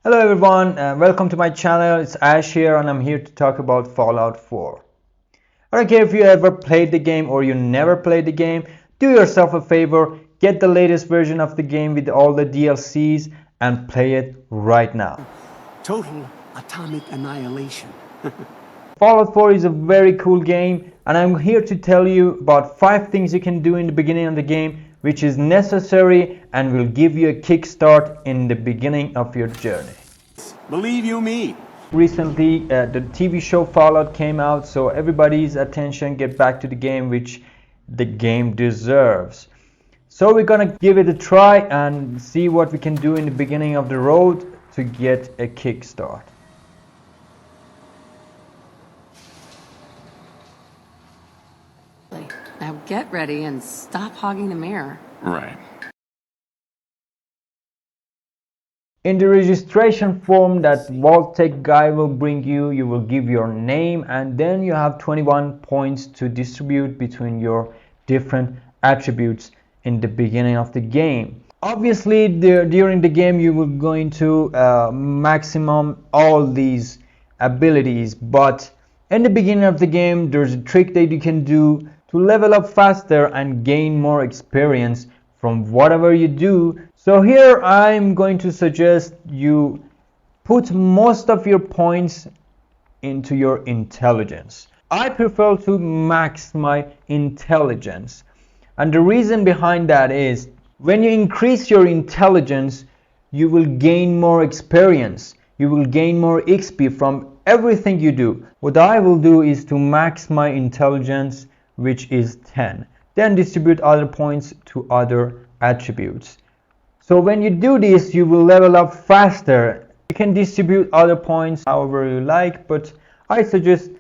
Hello everyone, welcome to my channel. It's Ash here and I'm here to talk about Fallout 4. I don't care if you ever played the game or you never played the game, do yourself a favor, get the latest version of the game with all the DLCs and play it right now. Total atomic annihilation. Fallout 4 is a very cool game and I'm here to tell you about 5 things you can do in the beginning of the game which is necessary and will give you a kickstart in the beginning of your journey. Believe you me. Recently the TV show Fallout came out, so everybody's attention get back to the game, which the game deserves. So we're gonna give it a try and see what we can do in the beginning of the road to get a kickstart. Now get ready and stop hogging the mirror. Right. In the registration form that Vault-Tec guy will bring you, you will give your name and then you have 21 points to distribute between your different attributes in the beginning of the game. Obviously, during the game you will going to maximum all these abilities, but in the beginning of the game there's a trick that you can do to level up faster and gain more experience from whatever you do. So here I'm going to suggest you put most of your points into your intelligence. I prefer to max my intelligence, and the reason behind that is when you increase your intelligence you will gain more experience, you will gain more XP from everything you do. What I will do is to max my intelligence, which is 10, then distribute other points to other attributes. So when you do this you will level up faster. You can distribute other points however you like, but I suggest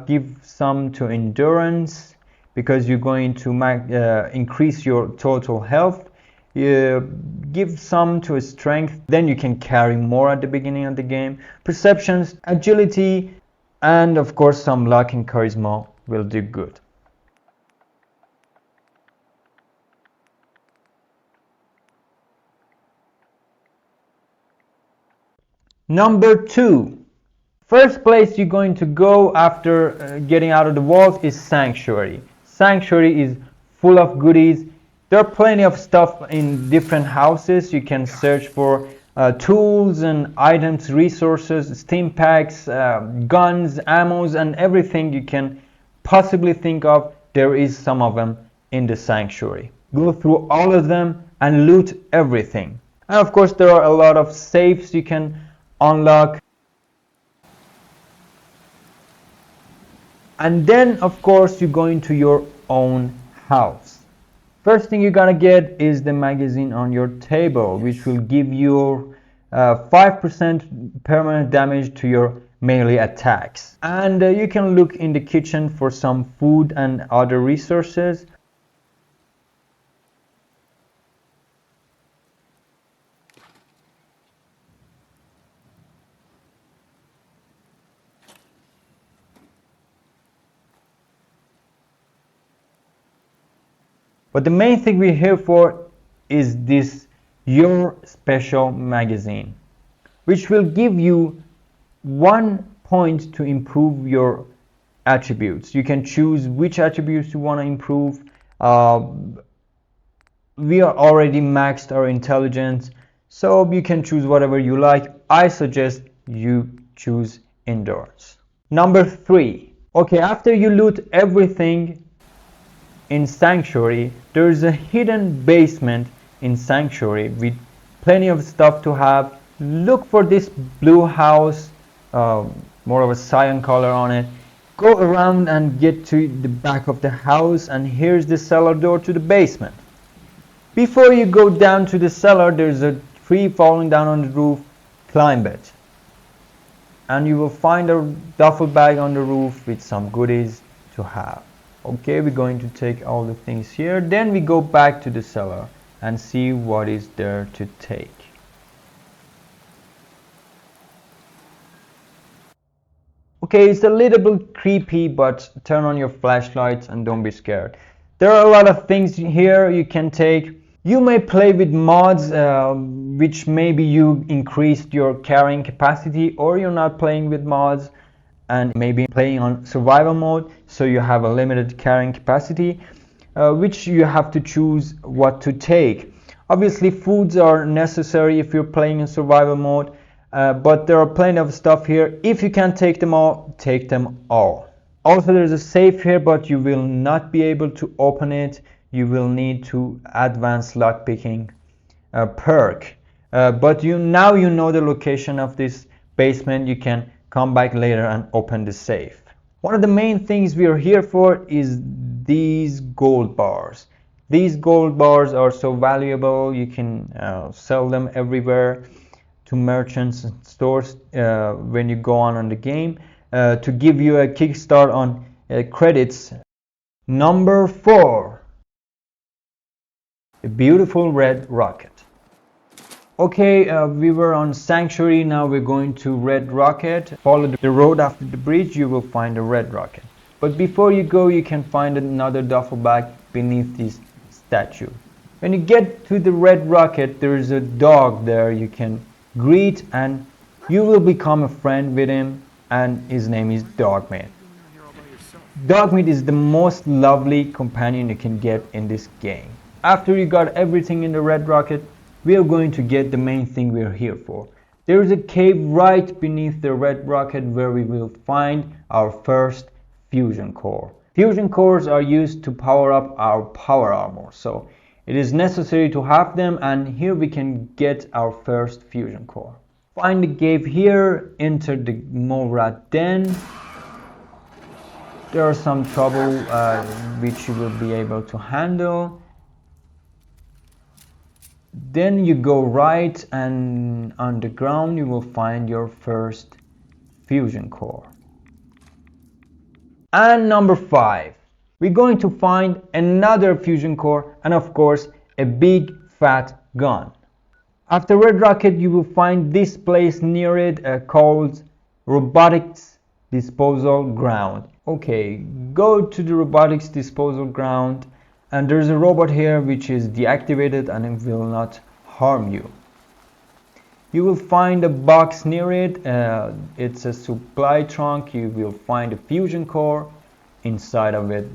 give some to endurance because you're going to increase your total health. Give some to strength, then you can carry more at the beginning of the game. Perceptions, agility, and of course some luck and charisma will do good. Number 2. First place you're going to go after getting out of the walls is Sanctuary. Sanctuary is full of goodies. There are plenty of stuff in different houses. You can search for tools and items, resources, steam packs, guns, ammos, and everything you can possibly think of. There is some of them in the Sanctuary. Go through all of them and loot everything. And of course there are a lot of safes you can unlock. And then of course you go into your own house. First thing you're gonna get is the magazine on your table, which will give you 5% permanent damage to your melee attacks. And you can look in the kitchen for some food and other resources. But the main thing we're here for is this Your Special magazine, which will give you 1 point to improve your attributes. You can choose which attributes you want to improve. We are already maxed our intelligence, so you can choose whatever you like. I suggest you choose endurance. Number 3. Okay, after you loot everything in Sanctuary, there is a hidden basement in Sanctuary with plenty of stuff to have. Look for this blue house, more of a cyan color on it. Go around and get to the back of the house, and here's the cellar door to the basement. Before you go down to the cellar, there's a tree falling down on the roof. Climb it and you will find a duffel bag on the roof with some goodies to have. Okay, we're going to take all the things here, then we go back to the cellar and see what is there to take. Okay, it's a little bit creepy, but turn on your flashlights and don't be scared. There are a lot of things here you can take. You may play with mods which maybe you increased your carrying capacity, or you're not playing with mods and maybe playing on survival mode, so you have a limited carrying capacity, which you have to choose what to take. Obviously foods are necessary if you're playing in survival mode, but there are plenty of stuff here. If you can take them all, take them all. Also there's a safe here, but you will not be able to open it. You will need to advance lockpicking perk. But now you know the location of this basement. You can come back later and open the safe. One of the main things we are here for is these gold bars. These gold bars are so valuable. You can sell them everywhere to merchants and stores when you go on the game to give you a kickstart on credits. Number 4, a beautiful red rocket. Okay, we were on Sanctuary, now we're going to Red Rocket. Follow the road after the bridge, you will find a Red Rocket. But before you go, you can find another duffel bag beneath this statue. When you get to the Red Rocket, there is a dog there you can greet, and you will become a friend with him, and his name is Dogmeat. Dogmeat is the most lovely companion you can get in this game. After you got everything in the Red Rocket, we are going to get the main thing we are here for. There is a cave right beneath the Red Rocket where we will find our first fusion core. Fusion cores are used to power up our power armor, so it is necessary to have them, and here we can get our first fusion core. Find the cave here, enter the Movrat den. There are some trouble which you will be able to handle. Then you go right, and on the ground you will find your first fusion core. And number 5, we're going to find another fusion core, and of course a big fat gun. After Red Rocket you will find this place near it called Robotics Disposal Ground. Okay, go to the Robotics Disposal Ground, and there's a robot here which is deactivated and it will not harm you. You will find a box near it. It's a supply trunk. You will find a fusion core inside of it.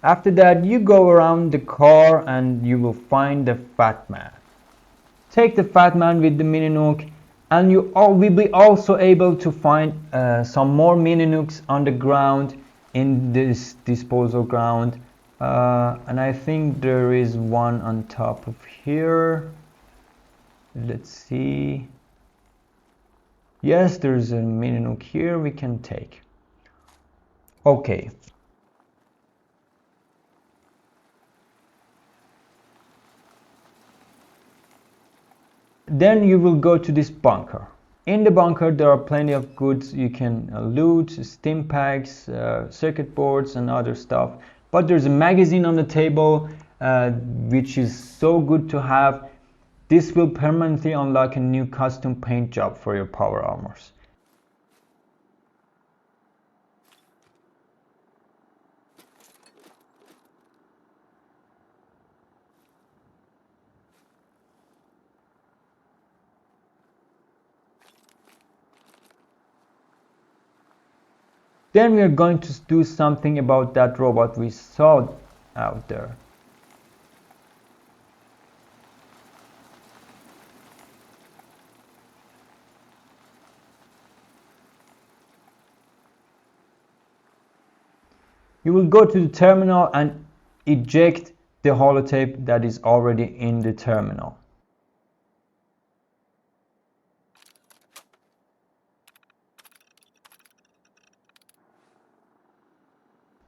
After that, you go around the car and you will find the Fat Man. Take the Fat Man with the mini nuke, and you will be also able to find some more mini nukes on the ground in this disposal ground, and I think there is one on top of here. Let's see. Yes, there's a mini nuke here we can take. Okay. Then you will go to this bunker. In the bunker there are plenty of goods you can loot, stim packs, circuit boards and other stuff. But there's a magazine on the table which is so good to have. This will permanently unlock a new custom paint job for your power armors. Then we are going to do something about that robot we saw out there. You will go to the terminal and eject the holotape that is already in the terminal.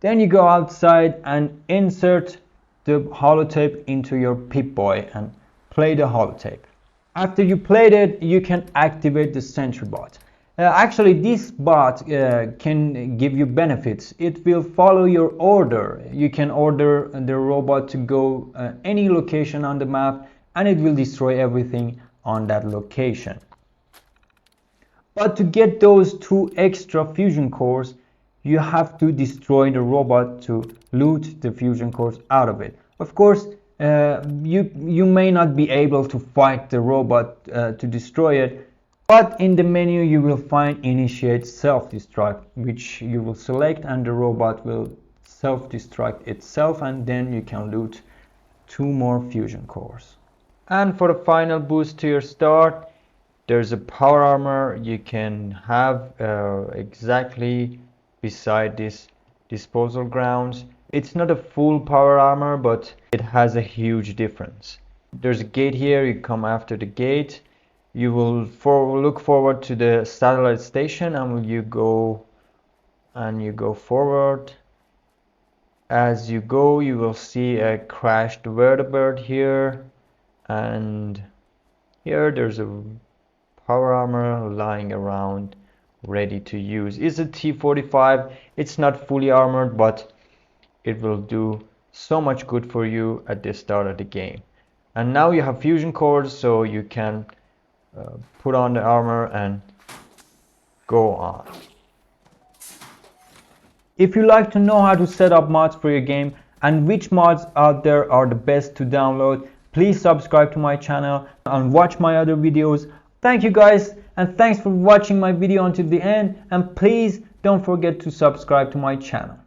Then you go outside and insert the holotape into your Pip-Boy and play the holotape. After you played it, you can activate the sentry bot. Actually, this bot can give you benefits. It will follow your order. You can order the robot to go any location on the map, and it will destroy everything on that location. But to get those 2 extra fusion cores, you have to destroy the robot to loot the fusion cores out of it. Of course, you may not be able to fight the robot to destroy it, but in the menu you will find initiate self-destruct, which you will select, and the robot will self-destruct itself, and then you can loot 2 more fusion cores. And for the final boost to your start, there's a power armor you can have exactly beside this disposal grounds. It's not a full power armor, but it has a huge difference. There's a gate here, you come after the gate, you will look forward to the satellite station, and you go forward. As you go, you will see a crashed vertibird here, and here there's a power armor lying around ready to use. It's a T-45. It's not fully armored, but it will do so much good for you at the start of the game. And now you have fusion cores, so you can put on the armor and go on. If you like to know how to set up mods for your game and which mods out there are the best to download, please subscribe to my channel and watch my other videos. Thank you guys, and thanks for watching my video until the end, and please don't forget to subscribe to my channel.